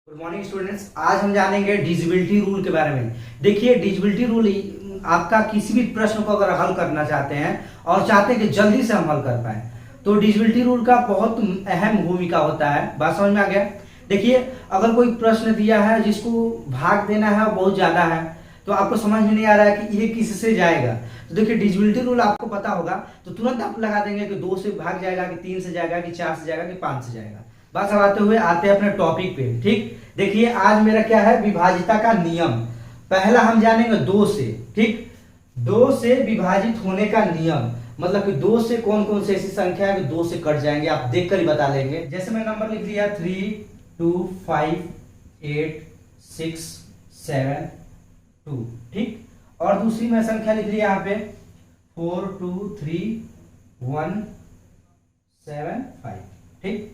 Good morning students. आज हम जानेंगे डिजिबिलिटी रूल के बारे में। देखिए, डिजिबिलिटी रूल आपका किसी भी प्रश्न को अगर हल करना चाहते हैं और चाहते हैं कि जल्दी से हम हल कर पाए, तो डिजिबिलिटी रूल का बहुत अहम भूमिका होता है। बात समझ में आ गया? देखिए, अगर कोई प्रश्न दिया है जिसको भाग देना है और बहुत ज्यादा है, तो आपको समझ में नहीं आ रहा है कि ये किससे जाएगा, तो देखिए डिजिबिलिटी रूल आपको पता होगा तो तुरंत आप लगा देंगे कि 2 से भाग जाएगा, कि 3 से जाएगा, कि 4 से जाएगा, कि 5 से जाएगा। बस अब आते हैं अपने टॉपिक पे। ठीक, देखिए आज मेरा क्या है, विभाजिता का नियम। पहला हम जानेंगे 2 से। ठीक, 2 से विभाजित होने का नियम, मतलब कि 2 से कौन कौन सी ऐसी संख्या है कि 2 से कट जाएंगे, आप देखकर ही बता लेंगे। जैसे मैं नंबर लिख दिया 3 2 5 8 6 7 2। ठीक, और दूसरी मैं संख्या लिख लिया यहाँ पे 4 2 3 1 7 5। ठीक,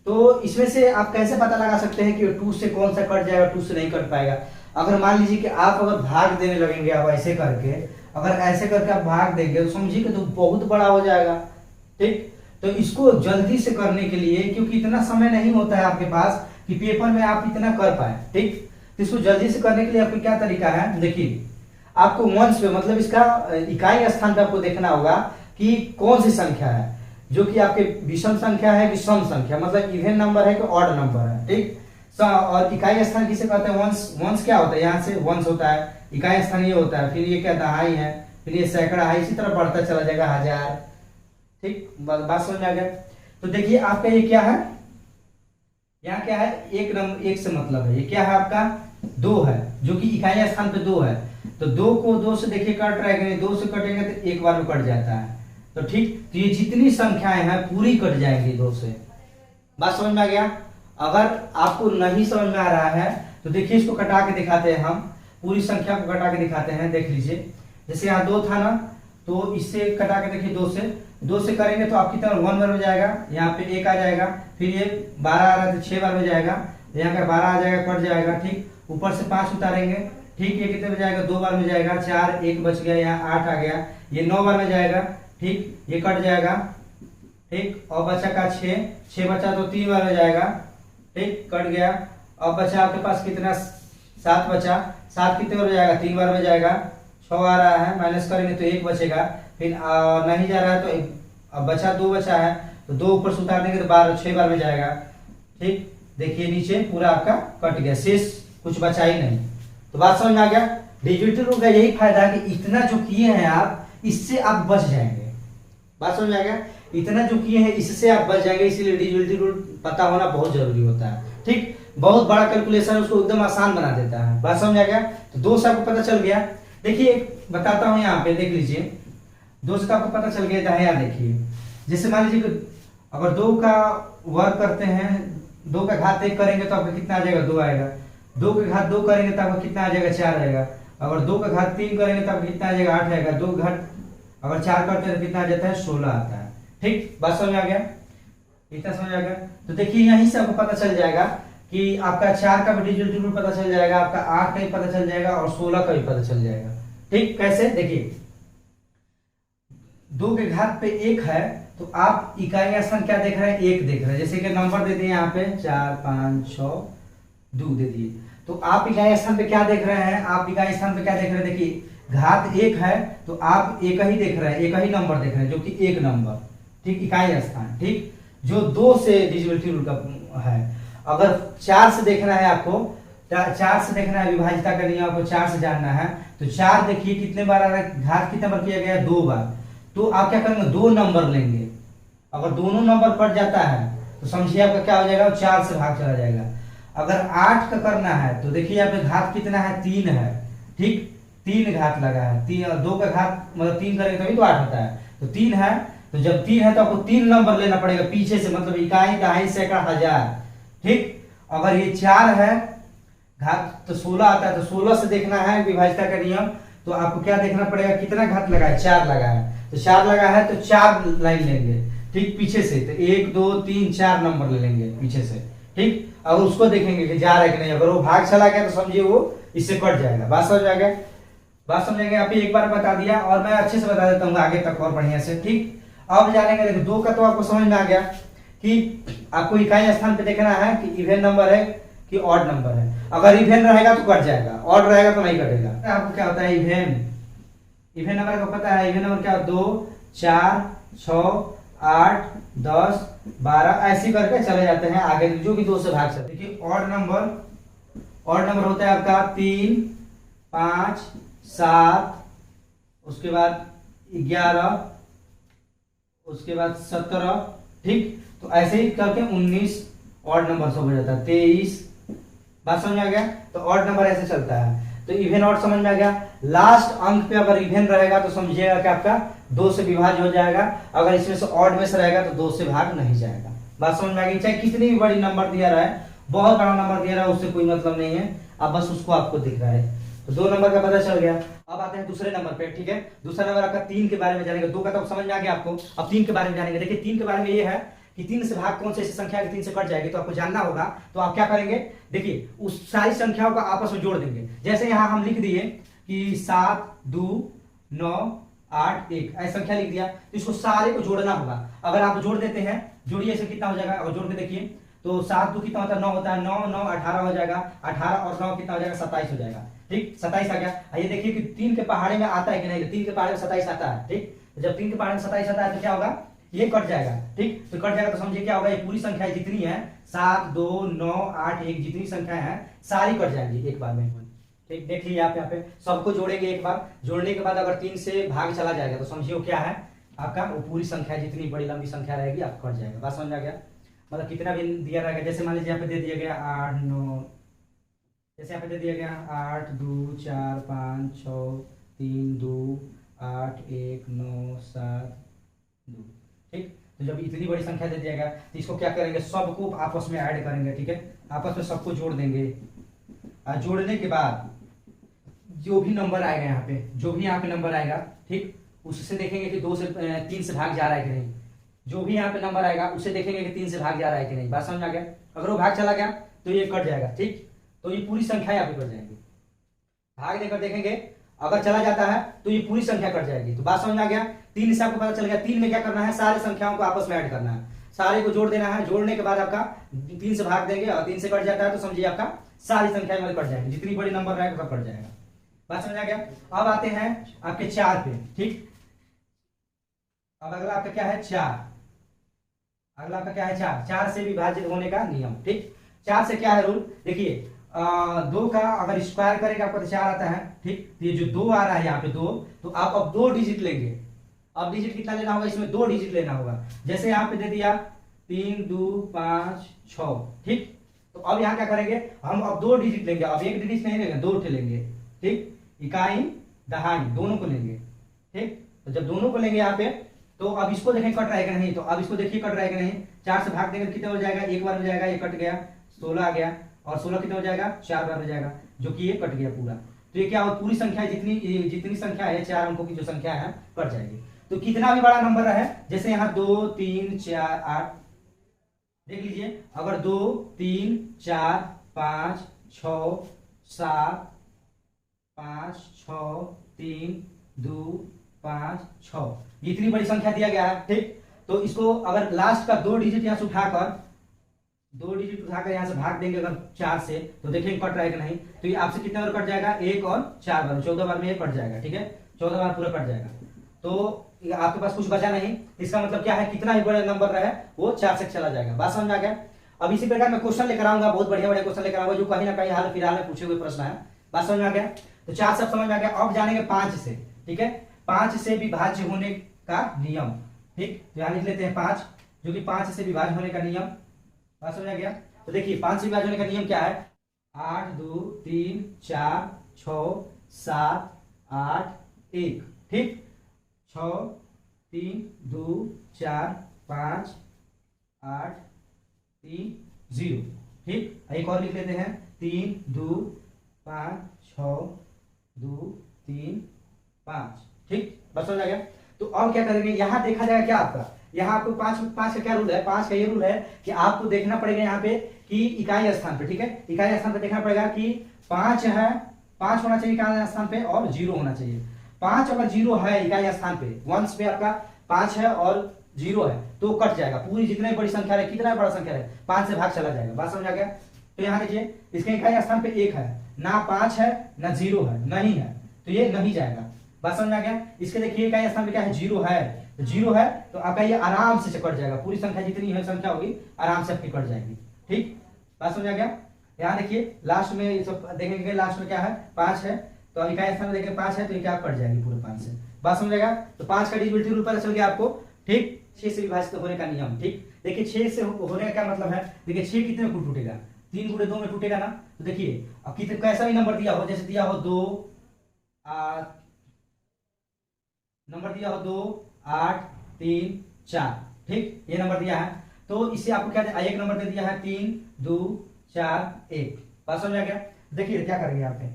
तो इसमें से आप कैसे पता लगा सकते हैं कि 2 से कौन सा कट जाएगा, 2 से नहीं कट पाएगा। अगर मान लीजिए कि आप अगर भाग देने लगेंगे, आप ऐसे करके, अगर ऐसे करके आप भाग देंगे तो समझिए कि तो बहुत बड़ा हो जाएगा। ठीक, तो इसको जल्दी से करने के लिए, क्योंकि इतना समय नहीं होता है आपके पास कि पेपर में आप इतना कर पाए। ठीक, तो इसको जल्दी से करने के लिए आपको क्या तरीका है, देखिए आपको वंश पे, मतलब इसका इकाई स्थान पे आपको देखना होगा कि कौन सी संख्या है जो कि आपके विषम संख्या है कि सम संख्या, मतलब इवन नंबर है कि ऑड नंबर है। ठीक, और इकाई स्थान किसे कहते हैं, वंश। वंश क्या होता है, यहाँ से वंश होता है, इकाई स्थान ये होता है, फिर ये क्या दहाई है, फिर ये सैकड़ा है, इसी तरह बढ़ता चला जाएगा, हजार। ठीक, बात समझ में आ गया? तो देखिए आपका ये क्या है, यहाँ क्या है, एक नंबर, एक से मतलब है, ये क्या है आपका 2 है, जो कि इकाई स्थान पे 2 है। तो 2 को 2 से देखिए कट रहेंगे, 2 से कटेंगे तो एक बार में कट जाता है। तो ठीक, तो ये जितनी संख्याएं हैं पूरी कट जाएंगी 2 से। बात समझ में आ गया? अगर आपको नहीं समझ में आ रहा है तो देखिए इसको कटा के दिखाते हैं, हम पूरी संख्या को कटा के दिखाते हैं। देख लीजिए, जैसे यहाँ 2 था ना, तो इससे कटा के देखिए 2 से करेंगे तो आपकी तरफ 1 बार में जाएगा, यहाँ पे 1 आ जाएगा, फिर ये 12 आ रहा है तो 6 बार में जाएगा, यहाँ का 12 आ जाएगा, कट जाएगा। ठीक, ऊपर से 5 उतारेंगे, ठीक, ये कितने में जाएगा, 2 बार में जाएगा, 4 1 बच गया, यहाँ 8 आ गया, ये 9 बार में जाएगा। ठीक, ये कट जाएगा। ठीक, और बचा का 6 बचा तो 3 बार में जाएगा। ठीक, कट गया। अब बचा आपके पास कितना, 7 बचा, 7 कितने बार में जाएगा, 3 बार में जाएगा। 6 आ रहा है, माइनस करेंगे तो 1 बचेगा, फिर नहीं जा रहा है तो अब बचा 2 बचा है, तो 2 ऊपर से उतार देंगे तो 6 बार में जाएगा। ठीक, देखिए नीचे पूरा आपका कट गया, शेष कुछ बचा ही नहीं। तो बात समझ में आ गया? डिजिटल रूल का यही फायदा है कि इतना जो किए हैं आप, इससे आप बच जाएंगे। बात समझ में आ गया? इतना जो किए हैं इससे आप बच जाएंगे, इसीलिए डिजिटल रूल पता होना बहुत जरूरी होता है। ठीक, बहुत बड़ा कैलकुलेशन उसको एकदम आसान बना देता है। बात समझ आ गया? तो 2 से आपको पता चल गया। देखिए बताता हूं, यहाँ पे देख लीजिए, 2 से आपको पता चल गया। यहाँ देखिए, जैसे मान लीजिए अगर 2 का वर्ग करते हैं, 2 का घात 1 करेंगे तो आपका कितना आ जाएगा, 2 आएगा। 2 का घात 2 करेंगे तो आपका कितना आ जाएगा, 4 आएगा। अगर 2 का घात 3 करेंगे तो आपका कितना आ जाएगा, 8 आएगा। 2 घात अगर 4 करते हैं तो कितना आ जाता है, 16 आता है। ठीक, बात समझ आ गया? इतना समझ आ गया? तो देखिए यहीं से आपको पता चल जाएगा कि आपका 4 का भी डिजिटल रूल पता चल जाएगा, आपका 8 का भी पता चल जाएगा और 16 का भी पता चल जाएगा। ठीक, कैसे, देखिए 2 के घात पे 1 है तो आप इकाई स्थान क्या देख रहे हैं, 1 देख रहे हैं। जैसे कि नंबर दे दिए यहाँ पे 4 5 6 2 दे दिए, तो आप इकाई स्थान पे क्या देख रहे हैं, आप इकाई स्थान पे क्या देख रहे हैं, देखिए घात 1 है तो आप 1 ही देख रहे हैं, 1 ही नंबर देख रहे हैं, जो कि 1 नंबर। ठीक, इकाई स्थान। ठीक, जो 2 से डिजिबिलिटी रूल का है। अगर 4 से देखना है आपको, 4 से देखना है, विभाजिता का नियम आपको 4 से जानना है, तो 4 देखिए कितने बार आ रहा है, घात कितने बार किया गया, 2 बार। तो आप क्या करेंगे, 2 नंबर लेंगे। अगर दोनों नंबर कट जाता है तो समझिए आपका क्या हो जाएगा, 4 से भाग चला जाएगा। अगर 8 का करना है तो देखिए यहाँ पे घात कितना है, 3 है। ठीक, 3 घात लगा है, 2 का घात मतलब 3 करेंगे तभी तो 8 होता है, तो 3 है। तो जब 3 है तो आपको 3 नंबर लेना पड़ेगा पीछे से, मतलब इकाई दहाई सैकड़ा हजार। ठीक, अगर ये 4 है, घात तो 16 आता है, तो 16 से देखना है विभाजिता का नियम, तो आपको क्या देखना पड़ेगा, कितना घात लगा है, 4 लगा है। तो 4 लगा है तो 4 लाइन लेंगे। ठीक, पीछे से तो 1 2 3 4 नंबर ले लेंगे पीछे से। ठीक, अब उसको देखेंगे कि जा रहा है कि नहीं। अगर वो भाग चला गया तो समझिए वो इससे कट जाएगा। बात समझ आ गया? बात समझेंगे, आप एक बार बता दिया और मैं अच्छे से बता देता हूँ आगे तक और बढ़िया से। ठीक, अब जानेंगे, देखो 2 का तो आपको समझ में आ गया कि आपको इकाई स्थान पे देखना है कि इवन नंबर है कि ऑड नंबर है। अगर इवेन रहेगा तो कट जाएगा, ऑड रहेगा तो नहीं कटेगा। आपको क्या होता है इवेन, इवेन नंबर का पता है, इवेन नंबर क्या 2 4 6 8 10 12 ऐसे करके चले जाते हैं आगे, जो भी 2 से भाग सकते। देखिए ऑड नंबर, ऑड नंबर होता है आपका 3 5 7, उसके बाद 11, उसके बाद 17, ठीक। तो ऐसे ही करके 19 ऑड नंबर सब हो जाता है, 23। बात समझ में आ गया? तो ऑड नंबर ऐसे चलता है। तो इवेन ऑड समझ में आ गया। लास्ट अंक पे अगर इवेन रहेगा तो समझिएगा कि आपका 2 से विभाज्य हो जाएगा, अगर इसमें से ऑड में से रहेगा तो 2 से भाग नहीं जाएगा। बात समझ में आ गई? चाहे कितनी भी बड़ी नंबर दिया रहा है, बहुत बड़ा नंबर दिया रहा है, उससे कोई मतलब नहीं है, अब बस उसको आपको दिख रहा है। तो 2 नंबर का पता चल गया। अब आते हैं दूसरे नंबर पे, ठीक है। दूसरा नंबर आपका 3 के बारे में जानेंगे। 2 का तो समझ में आ गया आपको, अब 3 के बारे में जानेंगे। देखिए 3 के बारे में ये है कि 3 से भाग कौन से ऐसी संख्या है कि 3 से कट जाएगी, तो आपको जानना होगा। तो आप क्या करेंगे, देखिए उस सारी संख्याओं को आपस में जोड़ देंगे। जैसे यहाँ हम लिख दिए कि 7 2 9 8 1 ऐसी संख्या लिख दिया, तो इसको सारे को जोड़ना होगा। अगर आप जोड़ देते हैं, जोड़िए, ऐसे कितना हो जाएगा, अगर जोड़ के देखिए तो 7 2 कितना होता है 9 होता है, 9 9 18 हो जाएगा, 18 और 9 कितना हो जाएगा 27 हो जाएगा, ठीक। 27 आ गया। ये देखिए कि 3 के पहाड़े में आता है कि नहीं, 3 के पहाड़े में 27 आता है, ठीक। जब 3 के पहाड़े में 27 आता है तो क्या होगा, ये कट जाएगा, ठीक। तो कट जाएगा तो समझिए क्या होगा, ये पूरी संख्या जितनी है 7 2 9 8 1 जितनी संख्या है सारी कट जाएंगी एक बार में, ठीक। देख लीजिए आप यहाँ पे सबको जोड़ेंगे एक बार, जोड़ने के बाद अगर 3 से भाग चला जाएगा तो समझिए वो क्या है आपका, वो पूरी संख्या जितनी बड़ी लंबी संख्या रहेगी आप कट जाएगा। बात समझ आ गया? मतलब कितना भी दिया रहेगा, जैसे मान लीजिए यहाँ पे दे दिया गया 8 9, जैसे यहाँ पे दे दिया गया 8 2 4 5 6 3 2 8 1 9 7 2, ठीक। तो जब इतनी बड़ी संख्या दे दिया गया तो इसको क्या करेंगे, सबको आपस में ऐड करेंगे, ठीक है। आपस में सबको जोड़ देंगे, और जोड़ने के बाद जो भी नंबर आएगा यहाँ पे, जो भी यहाँ पे नंबर आएगा, ठीक, उससे देखेंगे कि 2 से 3 से भाग जा रहा है कि नहीं। जो भी यहाँ पे नंबर आएगा उसे देखेंगे कि 3 से भाग जा रहा है कि नहीं। बात समझ आ गया? अगर वो भाग चला गया तो ये कट जाएगा, ठीक। तो ये पूरी संख्या यहाँ पे कट जाएगी। भाग देकर देखेंगे, अगर चला जाता है तो ये पूरी संख्या कट जाएगी। तो बात समझ में आ गया? 3 से आपको पता चल गया। 3 में क्या करना है, सारी संख्याओं को आपस में ऐड करना है, सारे को जोड़ देना है। जोड़ने के बाद आपका 3 से भाग देंगे और 3 से कट जाता है तो समझिए आपका सारी संख्याएं मतलब कट जाएंगी, जितनी बड़ी नंबर रहेगा सब कट जाएगा। बात समझ आ गया? अब आते हैं आपके 4 पे, ठीक। अब अगला आपका क्या है 4, अगला आपका क्या है 4, 4 से विभाजित होने का नियम, ठीक। 4 से क्या है रूल, देखिए 2 का अगर स्क्वायर करेगा आपको तो 4 आता है, ठीक। तो ये जो 2 आ रहा है यहाँ पे 2, तो आप अब 2 डिजिट लेंगे। अब डिजिट कितना लेना होगा, इसमें 2 डिजिट लेना होगा। जैसे यहाँ पे दे दिया 3 2 5 6, ठीक। तो अब यहाँ क्या करेंगे, हम अब 2 डिजिट लेंगे। अब एक डिजिट नहीं लेंगे, 2 लेंगे, ठीक। इकाई दहाई दोनों को लेंगे, ठीक। तो जब दोनों को लेंगे यहाँ पे, तो अब इसको देखें कट रहेगा नहीं, तो अब इसको देखिए कट रहेगा नहीं। 4 से भाग देंगे कितना हो जाएगा, एक बार हो जाएगा, ये कट गया, 16 आ गया, और 16 कितना हो जाएगा 4 बार हो जाएगा, जो कि ये कट गया पूरा। तो ये क्या हो, पूरी संख्या जितनी संख्या है 4 अंकों की जो संख्या है कट जाएगी। तो कितना भी बड़ा नंबर है, जैसे यहाँ 2 3 4 8, देख लीजिए, अगर 2 3 4 5 6 7 5 6 3 2 5 6, इतनी बड़ी संख्या दिया गया है, ठीक। तो इसको अगर लास्ट का 2 डिजिट यहाँ से उठाकर 2 डिजिट उठाकर यहाँ से भाग देंगे अगर 4 से, तो देखेंगे कट रहेगा नहीं। तो ये आपसे कितने बार कट जाएगा, 1 और 4 बार, 14 बार में ये कट जाएगा, ठीक है। 14 बार पूरा कट जाएगा। तो आपके पास कुछ बचा नहीं, इसका मतलब क्या है, कितना ही बड़ा नंबर रहे वो 4 से चला जाएगा। बात समझ आ गया? अब इसी प्रकार मैं क्वेश्चन लेकर आऊंगा, बहुत बढ़िया बढ़िया क्वेश्चन लेकर आऊंगा, जो कहीं ना कहीं हाल फिलहाल में पूछे हुए प्रश्न है। बात समझ में आ गया? तो 4 सब समझ में आ गया। अब जानेंगे 5 से, ठीक है। 5 से विभाज्य होने का नियम, ठीक। तो यहाँ लिख लेते हैं 5, जो कि 5 से विभाज्य होने का नियम। बात समझ आ गया? तो देखिए 5 से विभाज्य होने का नियम क्या है, 8 2 3 4 6 7 8 1, ठीक। 6 3 2 4 5 8 3 0, ठीक। एक और लिख लेते हैं 3 2 5 6 2 3 5, ठीक। बस समझ आ गया? तो अब क्या करेंगे, यहाँ देखा जाएगा क्या आपका, यहाँ आपको 5 का क्या रूल है, 5 का ये रूल है कि आपको देखना पड़ेगा यहाँ पे कि इकाई स्थान पे, ठीक है। इकाई स्थान पे देखना पड़ेगा कि 5 है, 5 होना चाहिए इकाई स्थान पे और 0 होना चाहिए। 5 अगर 0 है इकाई स्थान पे, वंश पे आपका 5 है और 0 है तो कट जाएगा। पूरी जितनी बड़ी संख्या है, कितना बड़ा संख्या है, 5 से भाग चला जाएगा। बात समझ आ गया? तो यहाँ देखिए इसके इकाई स्थान पे 1 है, ना 5 है ना 0 है, नहीं है, तो ये नहीं जाएगा। बात समझ में आ गया। इसके देखिए इकाई स्थान पे क्या है, 0 है, तो 0 है तो आपका ये आराम से कट जाएगा, पूरी संख्या जितनी है संख्या होगी आराम से आपकी कट जाएगी। ठीक, बात समझ आ गया। यहाँ देखिए लास्ट में ये सब देखेंगे, लास्ट में क्या है 5 है, तो इकाई स्थान में देखेंगे 5 है तो ये क्या कट जाएगी पूरे 5 से। बात समझेगा। तो 5 का डिविजिबिलिटी रूल पता चल गया आपको। ठीक, 6 से विभाजित होने का नियम। ठीक, देखिए 6 से होने का क्या मतलब है, देखिए 6 कितने में टूटेगा, 3 गुणे 2 में टूटेगा ना। तो देखिए अब कितने कैसा भी नंबर दिया हो, जैसे दिया हो 2 नंबर दिया हो 2 8 3 4, ठीक ये नंबर दिया है, तो इससे आपको क्या एक नंबर दे दिया है 3 2 4 1। बात समझ आ गया। देखिए क्या करेंगे यहाँ पे,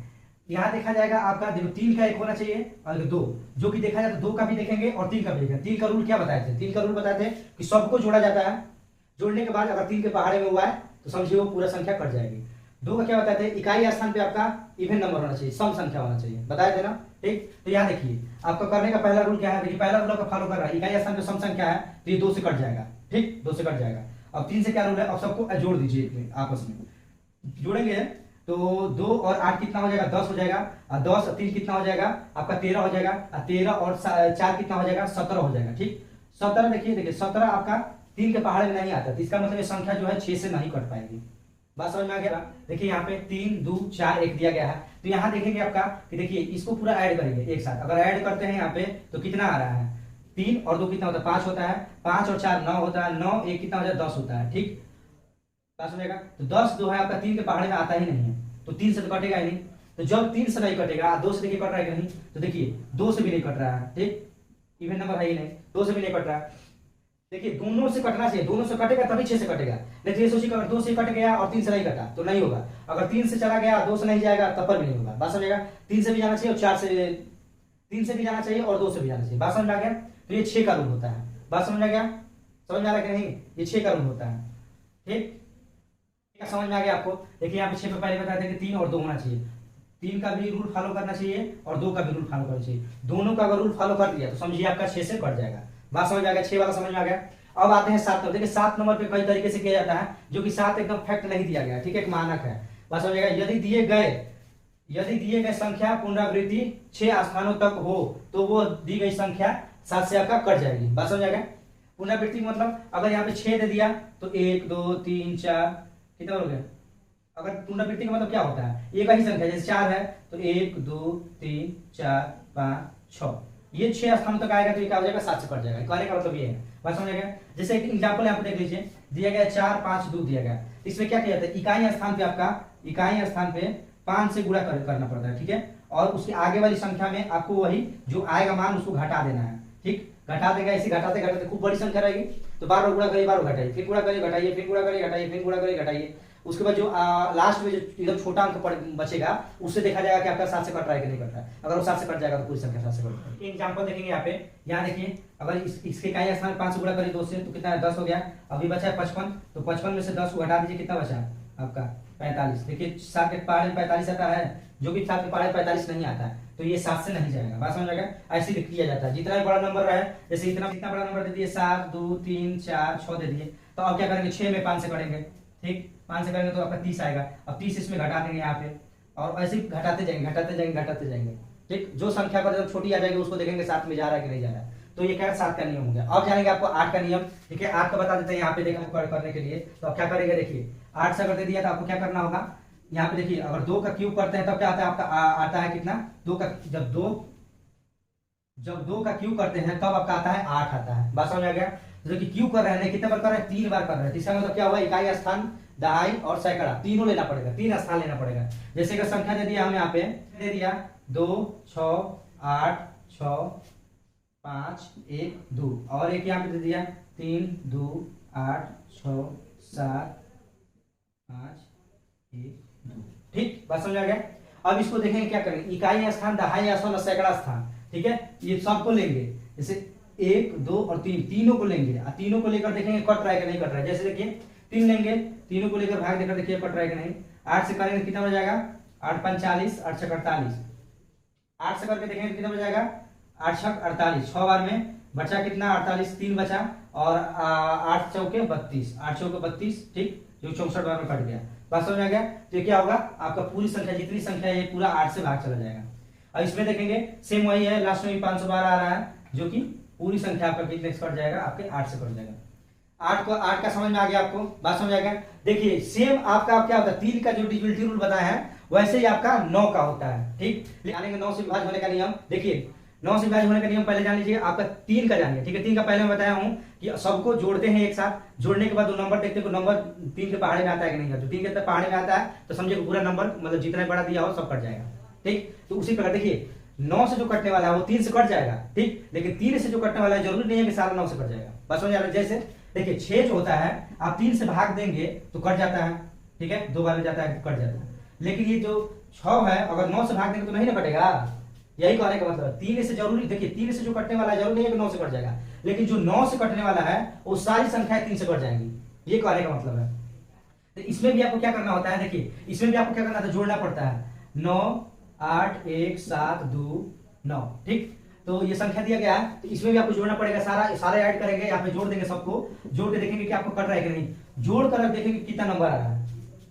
यहाँ देखा जाएगा आपका देखो 3 का 1 होना चाहिए और 2, जो कि देखा जाए तो 2 का भी देखेंगे और 3 का भी देखेंगे। 3 का रूल क्या बताए थे, 3 का रूल बताए थे कि सबको जोड़ा जाता है, जोड़ने के बाद अगर 3 के पहाड़े में हुआ है तो समझिए वो पूरा संख्या कट जाएगी। 2 का क्या बताए थे, इकाई स्थान पे आपका इवन नंबर होना चाहिए, सम संख्या होना चाहिए, बताए थे ना। ठीक, तो यहाँ देखिए आपका करने का पहला रूल क्या है, देखिए पहला रूल आपका फॉलो कर रहा है, इकाई स्थान पे सम संख्या है तो ये 2 से कट जाएगा। ठीक, 2 से कट जाएगा। अब 3 से क्या रूल है, अब सबको जोड़ दीजिए आपस में, जोड़ेंगे तो 2 और 8 कितना हो जाएगा, 10 हो जाएगा, और 10 और 3 कितना हो जाएगा आपका 13 हो जाएगा, और 13 और 4 कितना हो जाएगा 17 हो जाएगा। ठीक, 17 देखिए 17 आपका 3 के पहाड़े में नहीं आता, तो इसका मतलब ये संख्या जो है 6 से नहीं कट पाएगी। बात समझ में आ गया। देखिए यहाँ पे 3 2 4 1 दिया गया है, तो यहाँ देखेंगे आपका कि देखिए इसको पूरा ऐड करेंगे एक साथ, अगर ऐड करते हैं यहाँ पे तो कितना आ रहा है, 3 और 2 कितना होता है 5 होता है, 5 और 4 9 होता है, 9 1 कितना हो जाए 10 होता है। ठीक, बात समझेगा। तो 10 जो है आपका 3 के पहाड़े में आता ही नहीं है, तो 3 से तो कटेगा ही नहीं, तो जब 3 से नहीं कटेगा 2 से देखिए कट रहा है कि नहीं, तो देखिए 2 से भी नहीं कट रहा है। ठीक, इवन नंबर है ही नहीं, 2 से भी नहीं कट रहा है। देखिए दोनों से कटना चाहिए, दोनों से कटेगा तभी 6 से कटेगा, लेकिन ये सोचिए अगर 2 से कट गया और 3 से नहीं कटा तो नहीं होगा, अगर 3 से चला गया 2 से नहीं जाएगा तब पर भी नहीं होगा। बात समझेगा। 3 से भी जाना चाहिए और 4 से 3 से भी जाना चाहिए और 2 से भी जाना चाहिए। बात समझ आ गया। तो ये 6 का रूल होता है। बात समझ आ गया, समझ में आ रहा है कि नहीं, ये 6 का रूल होता है। ठीक, समझ में आ गया आपको। देखिए यहाँ पे 6 पे पहले बताया था कि 3 और 2 होना चाहिए, 3 का भी रूल फॉलो करना चाहिए और 2 का भी रूल फॉलो करना चाहिए, दोनों का अगर रूल फॉलो कर दिया तो समझिए आपका 6 से कट जाएगा। बात समझ आ गया, 6 वाला समझ में आ गया। अब आते हैं 7 नंबर। देखिए 7 नंबर पे कई तरीके से किया जाता है, जो कि 7 एकदम फैक्ट नहीं दिया गया, ठीक है, एक मानक है। बात समझिएगा। यदि दिए गए संख्या पुनरावृत्ति 6 स्थानों तक हो तो वो दी गई संख्या 7 से आपका कट जाएगी। बात समझ आ गया। पुनरावृत्ति मतलब अगर यहाँ पे 6 दे दिया तो 1 2 3 4 कितना हो गया, अगर पुनरावृत्ति का मतलब क्या होता है, एक ही संख्या, जैसे 4 है तो 1 2 3 4 5 6, ये 6 स्थानों तक आएगा तो ये क्या हो जाएगा 7 से कट जाएगा। कहने का मतलब ये है। बात समझ गया। जैसे एक एग्जांपल यहाँ पे देख लीजिए, दिया गया 4 5 2 दिया गया, इसमें क्या किया जाता है, इकाई स्थान पे आपका इकाई स्थान पे 5 से गुणा करना पड़ता है। ठीक है, और उसके आगे वाली संख्या में आपको वही जो आएगा मान उसको घटा देना है। ठीक, घटा देगा, ऐसे घटाते घटाते खूब बड़ी संख्या रहेगी तो बार बार गुणा करिए, बार बार घटाइए, फिर गुणा करिए घटाइए, फिर गुणा करिए घटाइए, फिर गुणा करिए घटाइए। उसके बाद जो लास्ट में जो एकदम छोटा अंक बचेगा उससे देखा जाएगा कि आपका 7 से कट रहा है कि नहीं कट रहा है। अगर वो 7 से कट जाएगा तो पूरी संख्या 7 से कट जाएगी। एग्जांपल देखेंगे यहाँ पे, यहाँ देखिए अगर इसके इकाई स्थान 5 से गुणा करें 2 से तो कितना है 10 हो गया, अभी बचा है 55, तो 55 में से 10 को घटा दीजिए, कितना बचा आपका 45। देखिए 7 के पहाड़े में 45 आता है, जो कि 7 के पहाड़े 45 नहीं आता है, तो ये 7 से नहीं जाएगा। बात समझ आ गया। ऐसे ही किया जाता है, जितना भी बड़ा नंबर रहे, जैसे इतना बड़ा नंबर दे दिए 7 2 3 4 6 दे दिए, तो अब क्या करेंगे 6 में 5 से करेंगे। ठीक, 5 से करेंगे तो आपका 30 आएगा, अब 30 इसमें घटा देंगे यहाँ पे, और ऐसे घटाते जाएंगे घटाते जाएंगे घटाते जाएंगे। ठीक, जो संख्या पर जब छोटी आ जाएगी उसको देखेंगे 7 में जा रहा है कि नहीं जा रहा है, तो ये क्या 7 का नियम हो गया। अब जानेंगे आपको 8 का नियम। ठीक है, 8 का बता देते हैं यहाँ पे देखा करने के लिए, तो अब क्या करेंगे, देखिए 8 से अगर दे दिया तो आपको क्या करना होगा, यहाँ पे देखिए अगर 2 का क्यूब करते हैं तब क्या आता है आपका आता है कितना, 2 का जब 2 का क्यूब करते हैं तब आपका आता है 8 आता है। बात समझ आ गया। जो कि क्यूब कर रहे हैं, कितने बार कर रहे हैं 3 बार कर रहे हैं, इसका मतलब क्या हुआ, इकाई स्थान दहाई और सैकड़ा तीनों लेना पड़ेगा, 3 स्थान लेना पड़ेगा। जैसे कि संख्या दे दिया हम यहाँ पे दे दिया 2 6 8 6 5 1 2, और एक यहाँ पे दे दिया 3 2 8 6 7 5 1 2। ठीक, बात समझ आ गया। अब इसको देखेंगे क्या करेंगे, इकाई स्थान दहाई स्थान और सैकड़ा स्थान। ठीक है, ये सबको लेंगे, जैसे 1 2 और 3 तीनों को लेंगे, और तीनों को लेकर देखेंगे कट रहा है कि नहीं कट रहा है। जैसे देखिए 3 लेंगे, तीनों को लेकर भाग देकर देखिए कट रहा है कि नहीं। 8 से करेंगे कितना हो जाएगा 8 5 40 8 6 48, 8 से करके देखेंगे कितना हो जाएगा 8 6 48, 6 बार में बचा कितना 48, 3 बचा, और 8 चौके 32, 8 चौके 32। ठीक, जो 64 बार में कट गया, बात समझ आ गया। तो ये क्या होगा, आपका पूरी संख्या जितनी संख्या है ये पूरा 8 से भाग चला जाएगा। और इसमें देखेंगे सेम वही है, लास्ट में भी 512 आ रहा है, जो कि पूरी संख्या आपका कितने से कट जाएगा, आपके 8 से कट जाएगा। 8 का समझ में आ गया आपको, बात समझ आ गया। देखिए सेम आपका क्या होता है, 3 का जो डिविजिबिलिटी रूल बताया है वैसे ही आपका 9 का होता है। ठीक, आनेंगे 9 से विभाज्य होने का नियम। देखिए 9 से विभाज्य होने का नियम पहले जान लीजिए, आपका 3 का जानिए। ठीक है, 3 का पहले मैं बताया हूं कि सबको जोड़ते हैं एक साथ, जोड़ने के बाद दो नंबर देखते हैं, नंबर 3 के पहाड़े में आता है कि नहीं आता। तो 3 के पहाड़े में आता है तो समझिए पूरा नंबर मतलब जितना बड़ा दिया हो सब कट जाएगा। ठीक, तो उसी प्रकार देखिए 9 से जो कटने वाला है वो 3 से कट जाएगा। ठीक, लेकिन 3 से जो कटने वाला है जरूरी नहीं है कि सारा 9 से कट जाएगा। बस समझ आ रहा है। जैसे देखिए 6 जो होता है आप 3 से भाग देंगे तो कट जाता है। ठीक है, 2 बार में जाता है तो कट जाता है। लेकिन ये जो 6 है अगर 9 से भाग देंगे तो नहीं ना कटेगा। यही कहने का मतलब है 3 से जरूरी, देखिए 3 से जो कटने वाला है जरूरी नहीं है कि 9 से कट जाएगा, लेकिन जो 9 से कटने वाला है वो सारी संख्याएं 3 से कट जाएंगी। ये कहने का मतलब है। तो इसमें भी आपको क्या करना होता है, देखिए इसमें भी आपको क्या करना होता है, जोड़ना पड़ता है। 9 8 1 7 2 9। ठीक, तो ये संख्या दिया गया है तो इसमें भी आपको जोड़ना पड़ेगा, सारे ऐड करेंगे, यहाँ पे जोड़ देंगे, सबको जोड़ के देखेंगे कि आपको कट रहा है कि नहीं। जोड़ कर देखेंगे कितना नंबर आ रहा है,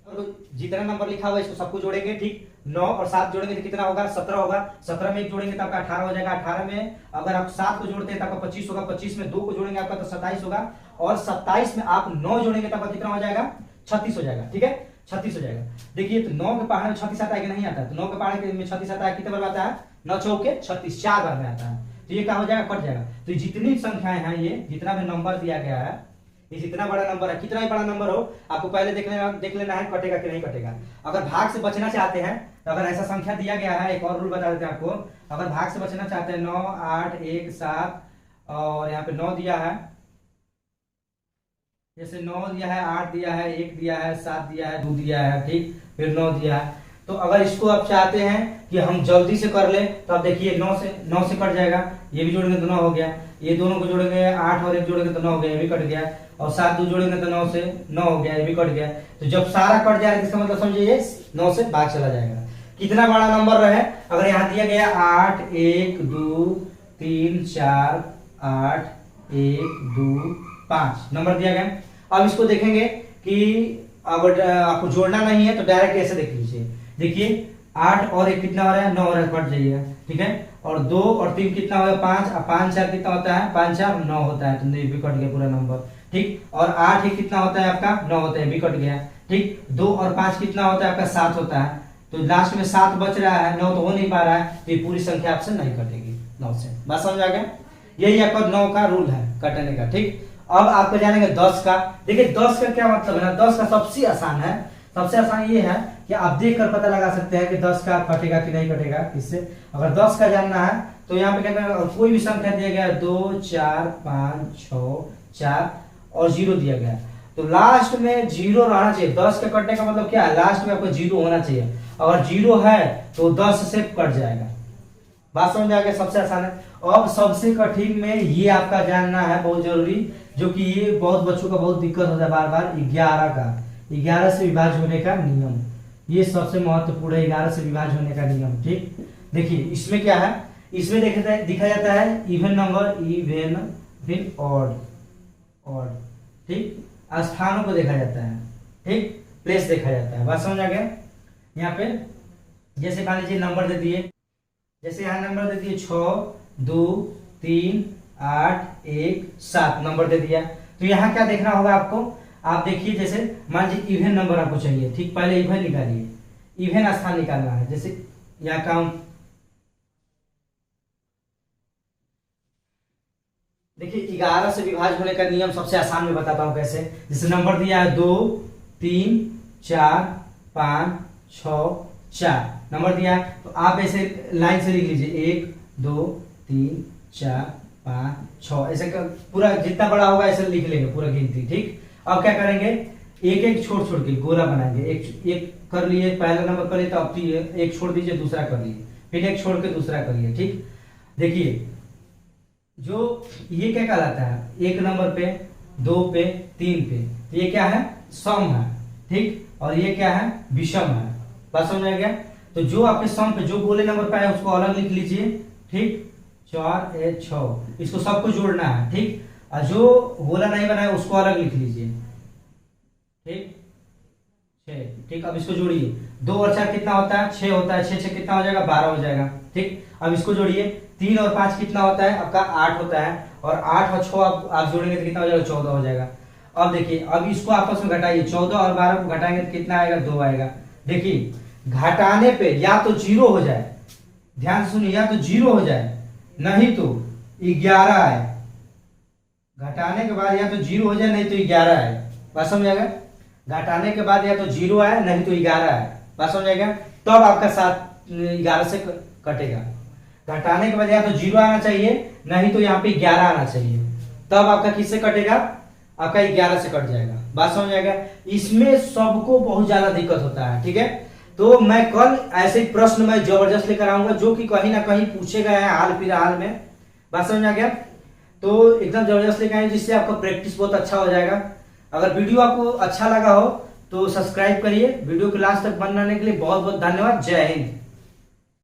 और जितना नंबर लिखा हुआ है इसको सबको जोड़ेंगे। ठीक, 9 और 7 जोड़ेंगे तो कितना होगा, 17 होगा। 17 में 1 जोड़ेंगे तो आपका 18 हो जाएगा। 18 में अगर आप 7 को जोड़ते हैं तो आपका 25 होगा। 25 में 2 को जोड़ेंगे आपका तो 27 होगा। और 27 में आप 9 जोड़ेंगे तो आपका कितना हो जाएगा, 36 हो जाएगा। ठीक है, 36 हो जाएगा। देखिए तो 9 के पहाड़े में 36 आता है कि नहीं आता है, तो 9 के पहाड़े में 36 आता है, कितने बार आता है, 9 चौके 36, 4 बार में आता है। तो ये क्या हो जाएगा, कट जाएगा। तो जितनी संख्याएं हैं, ये जितना भी नंबर दिया गया है, ये जितना बड़ा नंबर है, कितना भी बड़ा नंबर हो, आपको पहले देख लेना है कटेगा कि नहीं कटेगा। अगर भाग से बचना चाहते हैं तो अगर ऐसा संख्या दिया गया है, एक और रूल बता देते हैं आपको। अगर भाग से बचना चाहते हैं 9 8 1 7 और यहाँ पे 9 दिया है, जैसे 9 दिया है, 8 दिया है, 1 दिया है, 7 दिया है, 2 दिया है, ठीक, फिर 9 दिया है। तो अगर इसको आप चाहते हैं कि हम जल्दी से कर ले तो आप देखिए 9 से कट जाएगा। ये भी जोड़ेंगे तो 9 हो गया। ये दोनों को जोड़ेंगे, 8 और 1 जोड़ेंगे तो 9 हो गया, ये भी कट गया। और 7 2 जोड़ेंगे तो 9 से 9 हो गया, ये भी कट गया। तो जब सारा कट जाएगा इसका मतलब समझिए ये 9 से भाग चला जाएगा। कितना बड़ा नंबर रहे, अगर यहाँ दिया गया 8 1 2 3 4 8 1 2 5 नंबर दिया गया। अब इसको देखेंगे कि अगर आपको जोड़ना नहीं है तो डायरेक्ट ऐसे देख लीजिए। देखिए 8 और 1 कितना हो रहा है, 9 हो रहा है, कट जाइएगा। ठीक है, और 2 और 3 कितना होगा, 5, 5 4 कितना होता है, 5 4 9 होता है, तो ये भी कट गया पूरा नंबर। ठीक, और 8 1 कितना होता है आपका, 9 होता है, भी कट गया। ठीक, 2 और 5 कितना होता है आपका, 7 होता है, तो लास्ट में 7 बच रहा है, 9 तो हो नहीं पा रहा है, तो ये पूरी संख्या आपसे नहीं कटेगी 9 से। बात समझ आ गया। यही आपका 9 का रूल है कटने का। ठीक, अब आपको जानेंगे 10 का। देखिए 10 का क्या मतलब है ना, 10 का सबसे आसान है। सबसे आसान ये है कि आप देख कर पता लगा सकते हैं कि 10 का कटेगा कि नहीं कटेगा। इससे अगर 10 का जानना है तो यहाँ पे क्या करना, कोई भी संख्या दिया गया 2 4 5 6 4 और 0 दिया गया, तो लास्ट में 0 रहना चाहिए। 10 का कटने का मतलब क्या है, लास्ट में आपको 0 होना चाहिए। अगर 0 है तो 10 से कट जाएगा। बात समझ आ गया, सबसे आसान है। अब सबसे कठिन में ये आपका जानना है, बहुत जरूरी, जो कि ये बहुत बच्चों का बहुत दिक्कत होता है बार बार, 11 से विभाज्य होने का नियम। ये सबसे महत्वपूर्ण है, 11 से विभाज्य होने का नियम। ठीक, देखिए इसमें क्या है, इसमें दिखा जाता है इवन नंबर, इवन फिर ऑड। ठीक, स्थानों को देखा जाता है। ठीक, प्लेस देखा जाता है। बात समझ आ गया। यहाँ पे जैसे मान लीजिए नंबर दे दिए, जैसे यहाँ नंबर दे दिए 6 2 3 8 1 7 नंबर दे दिया। तो यहाँ क्या देखना होगा आपको, आप देखिए जैसे मान लीजिए इवन नंबर आपको चाहिए। ठीक, पहले इवन निकालिए, इवन स्थान निकालना है। जैसे यहाँ काम देखिए 11 से विभाज्य होने का नियम सबसे आसान में बताता हूं कैसे। जैसे नंबर दिया है 2 3 4 5 6 4 नंबर दिया है, तो आप ऐसे लाइन से लिख लीजिए 1 2 3 4 5 6 ऐसे पूरा जितना बड़ा होगा ऐसे लिख लेंगे पूरा गिनती। ठीक, अब क्या करेंगे, एक एक छोड़ छोड़ के गोला बनाएंगे। एक एक कर लिए, पहला नंबर कर लिए, तो अब एक छोड़ दीजिए, दूसरा कर लिए, फिर एक छोड़ के दूसरा कर लिए। ठीक, देखिए जो ये क्या कहलाता है, 1 नंबर पे 2 पे 3 पे, तो ये क्या है, सम है। ठीक, और ये क्या है, विषम है। बात समझ आ गया। तो जो आपके सम पे जो गोले नंबर पे आए उसको अलग लिख लीजिए। ठीक, 4 1 6 इसको सबको जोड़ना है। ठीक, और जो गोला नहीं बनाया उसको अलग लिख लीजिए। ठीक, 6। ठीक, अब इसको जोड़िए, 2 और 4 कितना होता है, 6 होता है, 6 6 कितना हो जाएगा, 12 हो जाएगा। ठीक, अब इसको जोड़िए, 3 और 5 कितना होता है आपका, 8 होता है, और 8 और 6 आप जोड़ेंगे तो कितना हो जाएगा, 14 हो जाएगा। अब देखिए, अब इसको आपस में घटाइए, 14 और 12 को घटाएंगे तो कितना आएगा, 2 आएगा। देखिए घटाने पे या तो 0 हो जाए, ध्यान से सुनिए, या तो 0 हो जाए नहीं तो 11 आए। घटाने के बाद या तो 0 हो जाए नहीं तो 11 आए, बात समझ आएगा। घटाने के बाद या तो 0 आए नहीं तो 11 आए, बात समझ आएगा। तब आपका 7 11 से कटेगा। घटाने के बाद या तो 0 आना चाहिए नहीं तो यहाँ पे 11 आना चाहिए, तब आपका किससे कटेगा, आपका 11 से कट जाएगा, बात समझ आएगा। इसमें सबको बहुत ज्यादा दिक्कत होता है। ठीक है, तो मैं कल ऐसे प्रश्न मैं जबरदस्त लेकर आऊंगा जो कि कहीं ना कहीं पूछे गए हैं हाल फिलहाल में, बात समझ आ गया। तो एकदम जबरदस्त लेकर आए जिससे आपका प्रैक्टिस बहुत अच्छा हो जाएगा। अगर वीडियो आपको अच्छा लगा हो तो सब्सक्राइब करिए। वीडियो को लास्ट तक बन रहने के लिए बहुत बहुत धन्यवाद। जय हिंद।